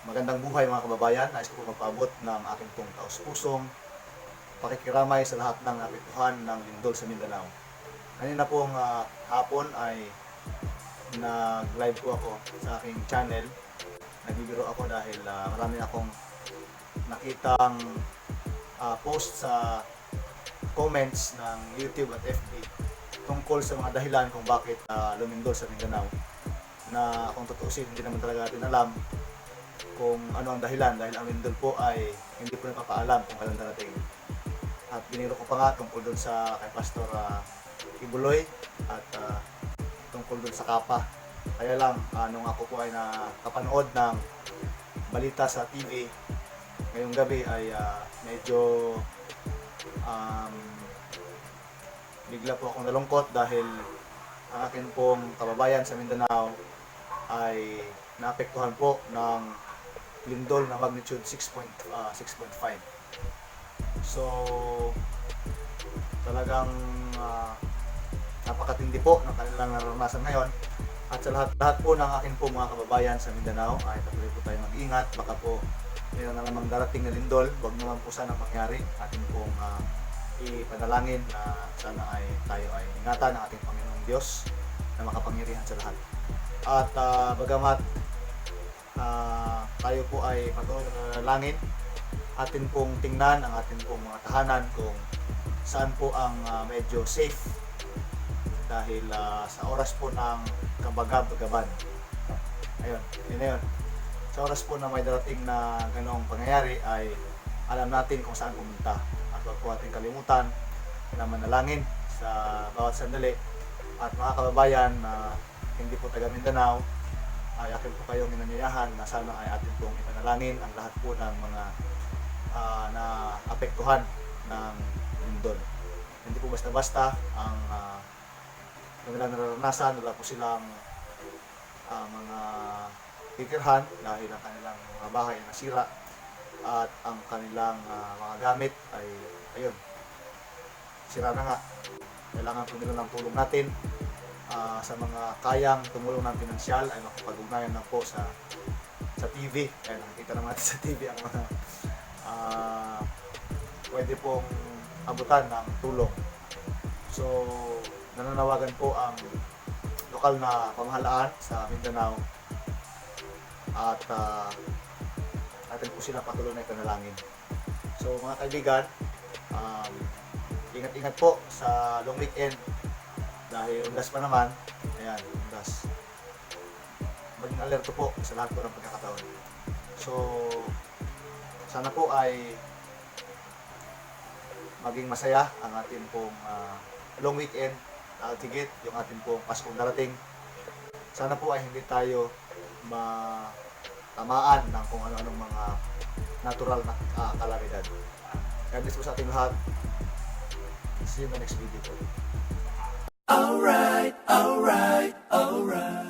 Magandang buhay mga kababayan. Nais ko po magpaabot ng aking pong taus-pusong pakikiramay sa lahat ng napituhan ng lindol sa Mindanao. Kanina pong hapon ay nag-live po ako sa aking channel. Nagbibiro ako dahil marami akong nakitang post sa comments ng YouTube at FB tungkol sa mga dahilan kung bakit lumindol sa Mindanao, na kung tutuusin hindi naman talaga natin alam kung ano ang dahilan, dahil ang lindol po ay hindi po nagpapaalam kung kailan darating. At biniro ko pa nga tungkol doon sa kay Pastor Ibuloy at tungkol doon sa Kapa. Kaya lang, nung ako po ay nakapanood ng balita sa TV ngayong gabi ay medyo bigla po akong nalungkot dahil ang akin pong kababayan sa Mindanao ay naapektuhan po ng lindol na magnitude 6.5. So talagang napakatindi po ng kanilang naranasan ngayon. At sa lahat po ng akin po mga kababayan sa Mindanao ay patuloy po tayo mag-ingat. Baka po mayroon na namang darating na lindol, wag naman po sana mangyari. Atin pong ipanalangin na sana ay tayo ay ingatan ng ating Panginoong Diyos na makapangyarihan sa lahat. At bagamat tayo po ay patuloy na nanalangin, atin pong tingnan ang atin pong mga tahanan kung saan po ang medyo safe, dahil sa oras po ng kabagab-bagaban, ayun, yun na yun. Sa oras po na may darating na ganong pangyayari ay alam natin kung saan pumunta, at huwag po ating kalimutan na manalangin sa bawat sandali. At mga kababayan na hindi po taga Mindanao, ay akin po kayong minanyayahan na sana ay atin pong ipanalangin ang lahat po ng mga na apektuhan ng lindol. Hindi po basta-basta ang kanilang nararanasan. Wala po silang mga titirhan dahil ang kanilang mga bahay ay nasira at ang kanilang mga gamit ay ayun, sira na nga. Kailangan po nila ng tulong natin. Sa mga kayang tumulong ng pinansyal ay makapag-ugnayan lang po sa TV. Kaya nakikita naman natin sa TV ang mga pwede pong abutan ng tulong. So nananawagan po ang lokal na pamahalaan sa Mindanao at natin po sila patuloy na ipanalangin. So mga kaibigan, ingat-ingat po sa long weekend dahil undas pa naman. Ayan, undas. Maging alerto po sa lahat po ng pagkakataon. So sana po ay maging masaya ang ating pong long weekend, tigit yung ating pong Paskong darating. Sana po ay hindi tayo matamaan ng kung ano-anong mga natural na kalamidad. God bless po sa ating lahat. See you in the next video po. Alright, alright, alright.